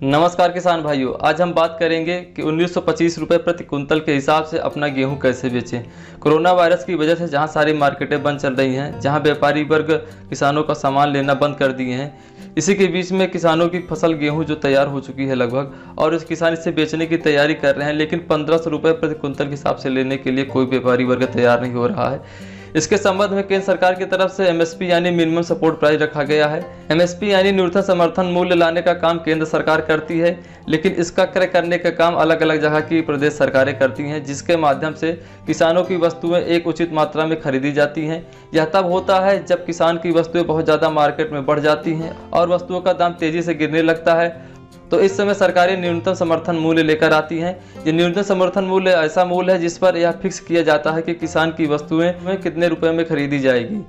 नमस्कार किसान भाइयों, आज हम बात करेंगे कि 1925 रुपये प्रति कुंतल के हिसाब से अपना गेहूं कैसे बेचें। कोरोना वायरस की वजह से जहां सारी मार्केटें बंद चल रही हैं, जहां व्यापारी वर्ग किसानों का सामान लेना बंद कर दिए हैं, इसी के बीच में किसानों की फसल गेहूं जो तैयार हो चुकी है लगभग, और इस किसान इसे बेचने की तैयारी कर रहे हैं, लेकिन 1500 रुपये प्रति कुंतल के हिसाब से लेने के लिए कोई व्यापारी वर्ग तैयार नहीं हो रहा है। इसके संबंध में केंद्र सरकार की तरफ से एमएसपी यानी मिनिमम सपोर्ट प्राइस रखा गया है। एमएसपी यानी न्यूनतम समर्थन मूल्य लाने का काम केंद्र सरकार करती है, लेकिन इसका क्रय करने का काम अलग अलग जगह की प्रदेश सरकारें करती हैं, जिसके माध्यम से किसानों की वस्तुएं एक उचित मात्रा में खरीदी जाती हैं। यह तब होता है जब किसान की वस्तुएं बहुत ज़्यादा मार्केट में बढ़ जाती हैं और वस्तुओं का दाम तेजी से गिरने लगता है, तो इस समय सरकारें न्यूनतम समर्थन मूल्य लेकर आती हैं। ये न्यूनतम समर्थन मूल्य ऐसा मूल्य है जिस पर यह फिक्स किया जाता है कि किसान की वस्तुएं में कितने रुपए में खरीदी जाएगी।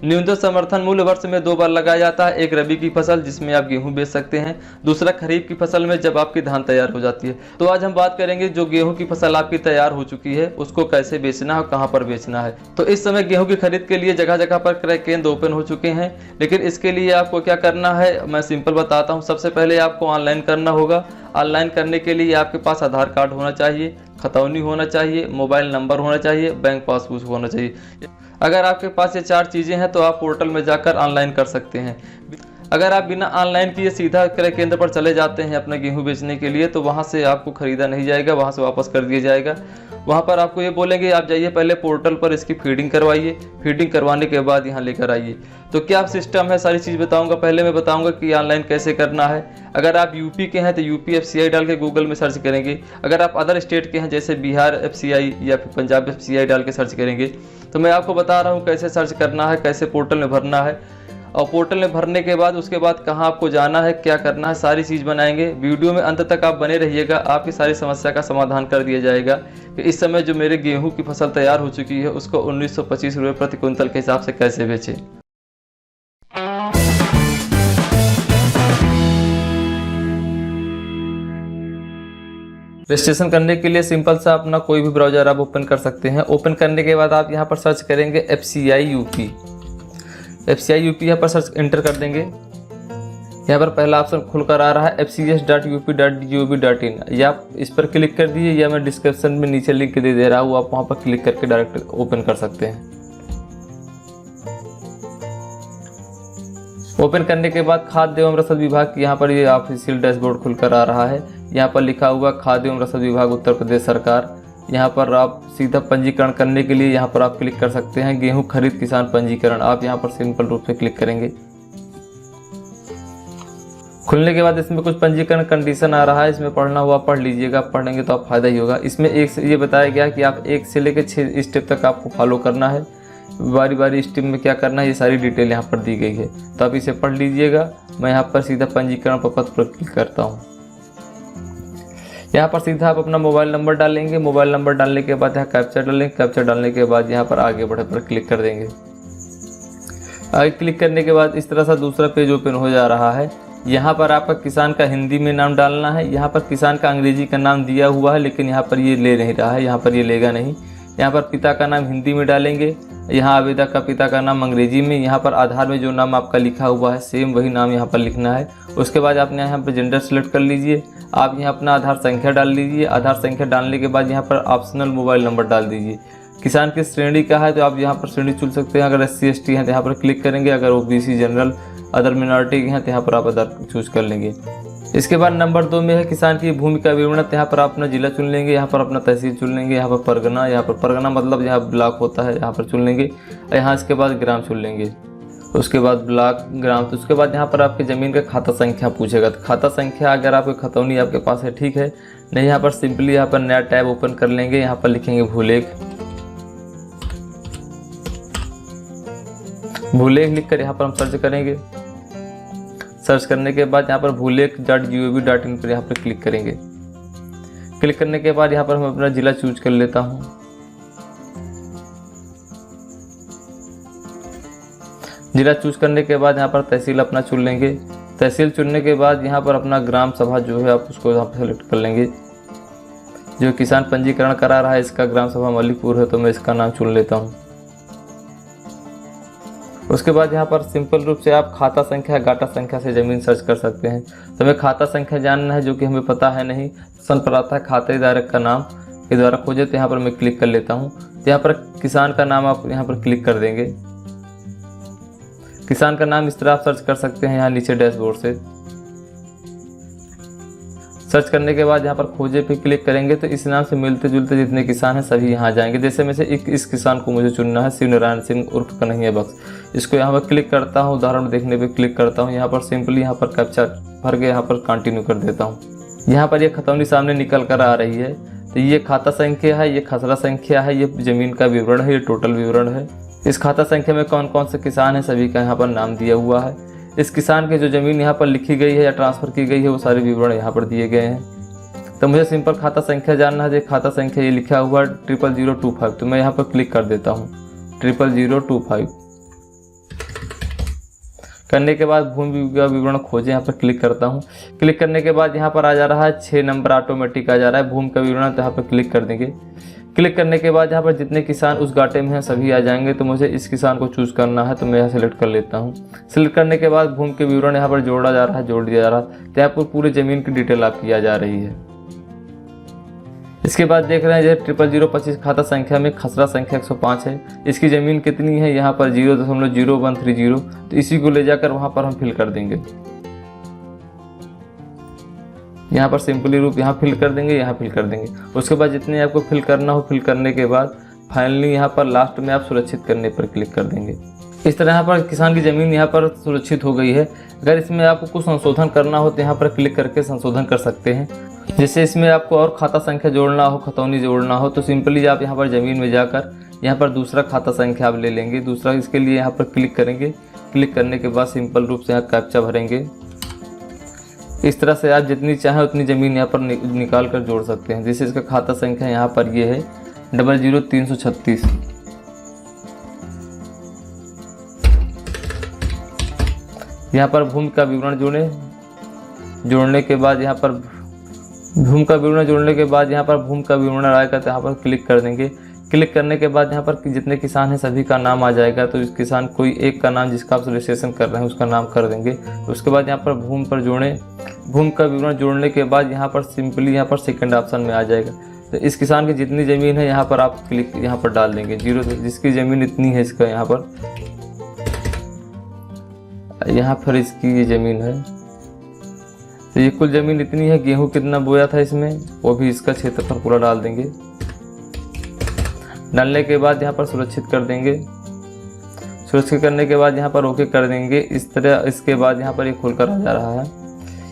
न्यूनतम समर्थन मूल्य वर्ष में 2 बार लगाया जाता है, एक रबी की फसल जिसमें आप गेहूं बेच सकते हैं, दूसरा खरीफ की फसल में जब आपकी धान तैयार हो जाती है। तो आज हम बात करेंगे जो गेहूं की फसल आपकी तैयार हो चुकी है उसको कैसे बेचना है और कहां पर बेचना है। तो इस समय गेहूं की खरीद के लिए जगह जगह पर क्रय केंद्र ओपन हो चुके हैं, लेकिन इसके लिए आपको क्या करना है मैं सिंपल बताता हूँ। सबसे पहले आपको ऑनलाइन करना होगा। ऑनलाइन करने के लिए आपके पास आधार कार्ड होना चाहिए, खतौनी होना चाहिए, मोबाइल नंबर होना चाहिए, बैंक पासबुक होना चाहिए। अगर आपके पास ये 4 चीज़ें हैं तो आप पोर्टल में जाकर ऑनलाइन कर सकते हैं। अगर आप बिना ऑनलाइन किए सीधा क्रय केंद्र पर चले जाते हैं अपना गेहूं बेचने के लिए, तो वहां से आपको खरीदा नहीं जाएगा, वहां से वापस कर दिया जाएगा। वहां पर आपको ये बोलेंगे आप जाइए पहले पोर्टल पर इसकी फीडिंग करवाइए, फीडिंग करवाने के बाद यहाँ लेकर आइए। तो क्या सिस्टम है सारी चीज़ बताऊंगा। पहले मैं बताऊंगा कि ऑनलाइन कैसे करना है। अगर आप यूपी के हैं तो यूपी FCI डाल के गूगल में सर्च करेंगे। अगर आप अदर स्टेट के हैं जैसे बिहार FCI या फिर पंजाब FCI डाल के सर्च करेंगे, तो मैं आपको बता रहा हूँ कैसे सर्च करना है, कैसे पोर्टल में भरना है, और पोर्टल में भरने के बाद उसके बाद कहाँ आपको जाना है, क्या करना है, सारी चीज़ बनाएंगे। वीडियो में अंत तक आप बने रहिएगा, आपकी सारी समस्या का समाधान कर दिया जाएगा कि इस समय जो मेरे गेहूं की फसल तैयार हो चुकी है उसको 1925 रुपये प्रति कुंतल के हिसाब से कैसे बेचें। रजिस्ट्रेशन करने के लिए सिंपल सा अपना कोई भी ब्राउजर आप ओपन कर सकते हैं। ओपन करने के बाद आप यहाँ पर सर्च करेंगे FCI UP। FCI UP यहाँ पर सर्च एंटर कर देंगे। यहाँ पर पहला ऑप्शन खुलकर आ रहा है fcs.up.gov.in, या आप इस पर क्लिक कर दीजिए, या मैं डिस्क्रिप्शन में नीचे लिंक दे रहा हूँ, आप वहाँ पर क्लिक करके डायरेक्ट ओपन कर सकते हैं। ओपन करने के बाद खाद्य एवं रसद विभाग की यहाँ पर ये ऑफिशियल डैशबोर्ड खुलकर आ रहा है। यहाँ पर लिखा हुआ खाद्य एवं रसद विभाग उत्तर प्रदेश सरकार। यहाँ पर आप सीधा पंजीकरण करने के लिए यहाँ पर आप क्लिक कर सकते हैं, गेहूं खरीद किसान पंजीकरण। आप यहाँ पर सिंपल रूप से क्लिक करेंगे। खुलने के बाद इसमें कुछ पंजीकरण कंडीशन आ रहा है, इसमें पढ़ना हुआ पढ़ लीजिएगा, पढ़ेंगे तो आप फायदा ही होगा। इसमें एक से ये बताया गया कि आप 1 से लेकर 6 स्टेप तक आपको फॉलो करना है। बारी बारी स्टेप में क्या करना है ये सारी डिटेल यहाँ पर दी गई है, तो आप इसे पढ़ लीजिएगा। मैं यहाँ पर सीधा पंजीकरण पत्र पर क्लिक करता हूँ। यहाँ पर सीधा आप अपना मोबाइल नंबर डालेंगे। मोबाइल नंबर डालने के बाद यहाँ कैप्चा डालेंगे। कैप्चा डालने के बाद यहाँ पर आगे बढ़े पर क्लिक कर देंगे। आगे क्लिक करने के बाद इस तरह से दूसरा पेज ओपन हो जा रहा है। यहाँ पर आपका किसान का हिंदी में नाम डालना है। यहाँ पर किसान का अंग्रेजी का नाम दिया हुआ है, लेकिन यहाँ पर ये ले नहीं रहा है, यहाँ पर ये लेगा नहीं। यहाँ पर पिता का नाम हिंदी में डालेंगे, यहाँ आवेदक का पिता का नाम अंग्रेजी में। यहाँ पर आधार में जो नाम आपका लिखा हुआ है सेम वही नाम यहाँ पर लिखना है। उसके बाद आपने यहाँ पर जेंडर सेलेक्ट कर लीजिए। आप यहाँ अपना आधार संख्या डाल लीजिए। आधार संख्या डालने के बाद यहाँ पर ऑप्शनल मोबाइल नंबर डाल दीजिए। किसान की श्रेणी का है तो आप यहाँ पर श्रेणी चुन सकते हैं। अगर SC ST हैं तो यहाँ पर क्लिक करेंगे। अगर OBC जनरल अदर मिनॉरिटी के हैं तो यहाँ पर आप अदर चूज कर लेंगे। इसके बाद नंबर 2 में है किसान की भूमि का विवरण। यहाँ पर आप अपना जिला चुन लेंगे, यहाँ पर अपना तहसील चुन लेंगे, यहाँ पर परगना, यहाँ पर परगना मतलब यहाँ ब्लॉक होता है, यहाँ पर चुन लेंगे। यहाँ इसके बाद ग्राम चुन लेंगे, उसके बाद ब्लॉक ग्राम। तो उसके बाद यहाँ पर आपकी ज़मीन का खाता संख्या पूछेगा। तो खाता संख्या अगर आपकी खतौनी आपके पास है ठीक है, नहीं यहाँ पर सिंपली यहाँ पर नया टैब ओपन कर लेंगे। यहाँ पर लिखेंगे भूलेख। भूलेख लिख कर यहाँ पर हम सर्च करेंगे। सर्च करने के बाद यहाँ पर भूलेख.gov.in पर यहाँ पर क्लिक करेंगे। क्लिक करने के बाद यहाँ पर हम अपना जिला चूज कर लेता हूँ। जिला चूज करने के बाद यहाँ पर तहसील अपना चुन लेंगे। तहसील चुनने के बाद यहाँ पर अपना ग्राम सभा जो है आप उसको यहाँ पर सेलेक्ट कर लेंगे। जो किसान पंजीकरण करा रहा है इसका ग्राम सभा मलिकपुर है, तो मैं इसका नाम चुन लेता हूँ। उसके बाद यहाँ पर सिंपल रूप से आप खाता संख्या, गाटा संख्या से ज़मीन सर्च कर सकते हैं। तो हमें खाता संख्या जानना है जो कि हमें पता है नहीं। ऑप्शन पर आता है खातेदार का नाम के द्वारा खोजे, तो यहाँ पर मैं क्लिक कर लेता हूँ। तो यहाँ पर किसान का नाम आप यहाँ पर क्लिक कर देंगे। किसान का नाम इस तरह आप सर्च कर सकते हैं यहाँ नीचे डैशबोर्ड से। सर्च करने के बाद यहाँ पर खोजे पे क्लिक करेंगे तो इस नाम से मिलते जुलते जितने किसान हैं सभी यहाँ जाएंगे। जैसे में से इस किसान को मुझे चुनना है, शिव नारायण सिंह उर्फ कन्हैया बख्श। इसको यहाँ पर क्लिक करता हूँ, उदाहरण देखने पे क्लिक करता हूँ। यहाँ पर सिंपली यहाँ पर कैप्चा भर के यहाँ पर कंटिन्यू कर देता हूँ। यहाँ पर ये खतौनी सामने निकल कर आ रही है। तो ये खाता संख्या है, ये खसरा संख्या है, ये ज़मीन का विवरण है, ये टोटल विवरण है। इस खाता संख्या में कौन कौन से किसान हैं सभी का यहाँ पर नाम दिया हुआ है। इस किसान की जो ज़मीन यहाँ पर लिखी गई है या ट्रांसफ़र की गई है वो सारे विवरण यहाँ पर दिए गए हैं। तो मुझे सिंपल खाता संख्या जानना है। जो खाता संख्या ये लिखा हुआ 00025, तो मैं यहाँ पर क्लिक कर देता हूँ 00025। करने के बाद भूमि का विवरण खोजे, यहाँ पर क्लिक करता हूँ। क्लिक करने के बाद यहाँ पर आ जा रहा है 6 नंबर ऑटोमेटिक आ जा रहा है भूमि का विवरण, तो यहाँ पर क्लिक कर देंगे। क्लिक करने के बाद यहाँ पर जितने किसान उस गाटे में हैं सभी आ जाएंगे। तो मुझे इस किसान को चूज़ करना है, तो मैं यहाँ सेलेक्ट कर लेता हूँ। सेलेक्ट करने के बाद भूमि के विवरण यहाँ पर जोड़ा जा रहा है, जोड़ दिया जा रहा है। तो यहाँ पर पूरी ज़मीन की डिटेल आपकी आ जा रही है। इसके बाद देख रहे हैं जैसे 00025 खाता संख्या में खसरा संख्या 105 है। इसकी ज़मीन कितनी है, यहाँ पर 0.0130। तो इसी को ले जाकर वहाँ पर हम फिल कर देंगे। यहाँ पर सिंपली रूप यहाँ फिल कर देंगे, यहाँ फिल कर देंगे। उसके बाद जितने आपको फिल करना हो फिल करने के बाद फाइनली यहाँ पर लास्ट में आप सुरक्षित करने पर क्लिक कर देंगे। इस तरह यहाँ पर किसान की ज़मीन यहाँ पर सुरक्षित हो गई है। अगर इसमें आपको कुछ संशोधन करना हो तो यहाँ पर क्लिक करके संशोधन कर सकते हैं। जैसे इसमें आपको और खाता संख्या जोड़ना हो, खतौनी जोड़ना हो, तो सिंपली आप यहाँ पर ज़मीन में जाकर यहाँ पर दूसरा खाता संख्या आप ले लेंगे। दूसरा इसके लिए यहाँ पर क्लिक करेंगे। क्लिक करने के बाद सिंपल रूप से यहाँ कैप्चा भरेंगे। इस तरह से आप जितनी चाहें उतनी ज़मीन यहाँ पर निकाल कर जोड़ सकते हैं। जैसे इसका खाता संख्या यहाँ पर ये है 00336। यहाँ पर भूमि का विवरण जोड़ने के बाद यहाँ पर भूमि का विवरण आएगा तो यहाँ पर क्लिक कर देंगे। क्लिक करने के बाद यहाँ पर जितने किसान हैं सभी का नाम आ जाएगा। तो इस किसान कोई एक का नाम जिसका आप रजिस्ट्रेशन कर रहे हैं उसका नाम कर देंगे। उसके बाद यहाँ पर भूमि पर जोड़ें। भूमि का विवरण जोड़ने के बाद यहाँ पर सिंपली यहाँ पर सेकंड ऑप्शन में आ जाएगा। तो इस किसान की जितनी ज़मीन है यहाँ पर आप क्लिक यहाँ पर डाल देंगे 0, जिसकी ज़मीन इतनी है इसका यहाँ पर इसकी ये ज़मीन है। तो ये कुल ज़मीन इतनी है। गेहूँ कितना बोया था इसमें वो भी इसका क्षेत्रफल पूरा डाल देंगे। डालने के बाद यहाँ पर सुरक्षित कर देंगे। सुरक्षित करने के बाद यहाँ पर ओके कर देंगे। इस तरह इसके बाद यहाँ पर ये खुलकर आ जा रहा है।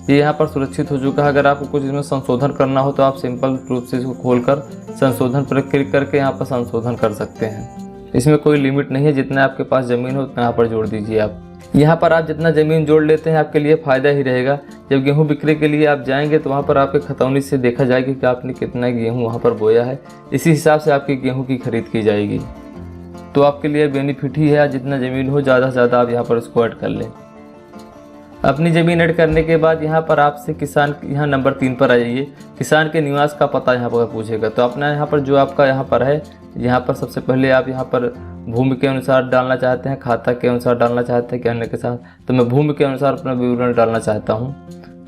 ये यहाँ पर सुरक्षित हो चुका है। अगर आपको कुछ इसमें संशोधन करना हो तो आप सिंपल रूप से इसको खोलकर संशोधन पर क्लिक करके यहाँ पर संशोधन कर सकते हैं। इसमें कोई लिमिट नहीं है, जितना आपके पास ज़मीन हो उतना यहाँ पर जोड़ दीजिए आप। यहाँ पर आप जितना ज़मीन जोड़ लेते हैं आपके लिए फ़ायदा ही रहेगा। जब गेहूँ बिक्री के लिए आप जाएंगे तो वहाँ पर आपके खतौनी से देखा जाएगा कि आपने कितना गेहूँ वहाँ पर बोया है। इसी हिसाब से आपकी गेहूँ की खरीद की जाएगी। तो आपके लिए बेनिफिट ही है। जितना ज़मीन हो ज़्यादा से ज़्यादा आप यहाँ पर उसको ऐड कर लें। अपनी ज़मीन ऐड करने के बाद यहाँ पर आपसे किसान यहाँ नंबर 3 पर आ जाइए। किसान के निवास का पता यहाँ पर पूछेगा। तो अपना यहाँ पर जो आपका यहाँ पर है, यहाँ पर सबसे पहले आप यहाँ पर भूमि के अनुसार डालना चाहते हैं, खाता के अनुसार डालना चाहते हैं, कहने के साथ तो मैं भूमि के अनुसार अपना विवरण डालना चाहता हूँ।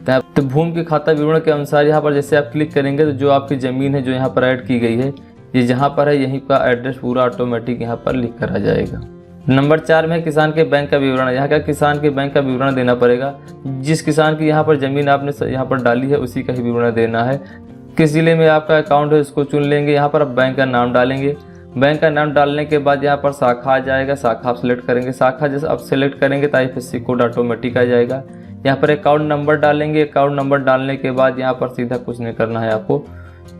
तो भूमि के खाता विवरण के अनुसार यहाँ पर जैसे आप क्लिक करेंगे तो जो आपकी ज़मीन है जो यहाँ पर ऐड की गई है ये जहाँ पर है यहीं का एड्रेस पूरा ऑटोमेटिक यहाँ पर लिख कर आ जाएगा। नंबर 4 में किसान के बैंक का विवरण। यहाँ का किसान के बैंक का विवरण देना पड़ेगा। जिस किसान की यहाँ पर ज़मीन आपने यहाँ पर डाली है उसी का ही विवरण देना है। किस ज़िले में आपका अकाउंट है उसको चुन लेंगे। यहाँ पर आप बैंक का नाम डालेंगे। बैंक का नाम डालने के बाद यहाँ पर शाखा आ जाएगा। शाखा आप सेलेक्ट करेंगे। शाखा जैसे आप सेलेक्ट करेंगे तो IFSC कोड ऑटोमेटिक आ जाएगा। यहाँ पर अकाउंट नंबर डालेंगे। अकाउंट नंबर डालने के बाद यहाँ पर सीधा कुछ नहीं करना है आपको।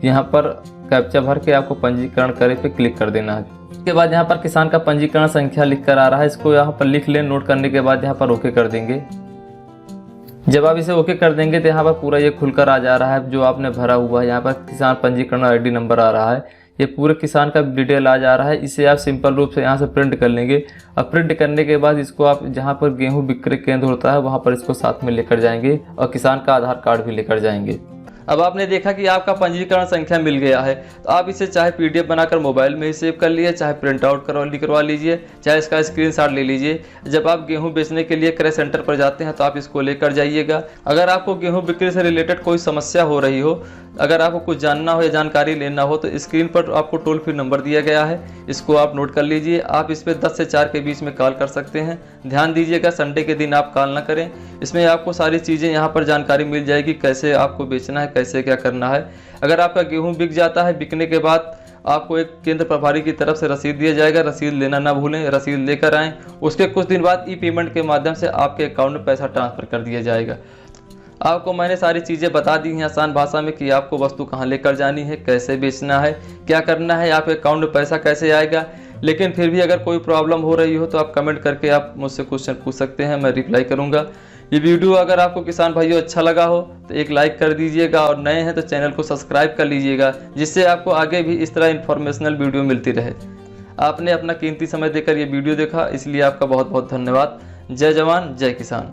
यहाँ पर कैप्चा भर के आपको पंजीकरण करे पे क्लिक कर देना है। इसके बाद यहाँ पर किसान का पंजीकरण संख्या लिख कर आ रहा है। इसको यहाँ पर लिख लें। नोट करने के बाद यहाँ पर ओके कर देंगे। जब आप इसे ओके कर देंगे तो यहाँ पर पूरा ये खुलकर आ जा रहा है जो आपने भरा हुआ है। यहाँ पर किसान पंजीकरण ID नंबर आ रहा है। ये पूरे किसान का डिटेल आ जा रहा है। इसे आप सिंपल रूप से यहाँ से प्रिंट कर लेंगे। और प्रिंट करने के बाद इसको आप जहाँ पर गेहूँ विक्रय केंद्र होता है वहाँ पर इसको साथ में लेकर जाएंगे और किसान का आधार कार्ड भी लेकर जाएंगे। अब आपने देखा कि आपका पंजीकरण संख्या मिल गया है, तो आप इसे चाहे PDF बनाकर मोबाइल में ही सेव कर लिए, चाहे प्रिंट आउट करवा लीजिए, चाहे इसका स्क्रीनशॉट ले लीजिए। जब आप गेहूं बेचने के लिए क्रय सेंटर पर जाते हैं तो आप इसको लेकर जाइएगा। अगर आपको गेहूं बिक्री से रिलेटेड कोई समस्या हो रही हो, अगर आपको कुछ जानना हो या जानकारी लेना हो, तो स्क्रीन पर आपको टोल फ्री नंबर दिया गया है, इसको आप नोट कर लीजिए। आप इस पर 10 से 4 के बीच में कॉल कर सकते हैं। ध्यान दीजिएगा, संडे के दिन आप कॉल ना करें। इसमें आपको सारी चीज़ें यहाँ पर जानकारी मिल जाएगी, कैसे आपको बेचना है, कैसे क्या करना है। अगर आपका गेहूँ बिक जाता है, बिकने के बाद आपको एक केंद्र प्रभारी की तरफ से रसीद दिया जाएगा। रसीद लेना ना भूलें, रसीद लेकर आएँ। उसके कुछ दिन बाद ई-पेमेंट के माध्यम से आपके अकाउंट में पैसा ट्रांसफ़र कर दिया जाएगा। आपको मैंने सारी चीज़ें बता दी हैं आसान भाषा में कि आपको वस्तु कहाँ लेकर जानी है, कैसे बेचना है, क्या करना है, आपके अकाउंट में पैसा कैसे आएगा। लेकिन फिर भी अगर कोई प्रॉब्लम हो रही हो तो आप कमेंट करके आप मुझसे क्वेश्चन पूछ सकते हैं, मैं रिप्लाई करूँगा। ये वीडियो अगर आपको किसान भाइयों अच्छा लगा हो तो एक लाइक कर दीजिएगा, और नए हैं तो चैनल को सब्सक्राइब कर लीजिएगा, जिससे आपको आगे भी इस तरह इन्फॉर्मेशनल वीडियो मिलती रहे। आपने अपना कीमती समय देकर ये वीडियो देखा, इसलिए आपका बहुत बहुत धन्यवाद। जय जवान जय किसान।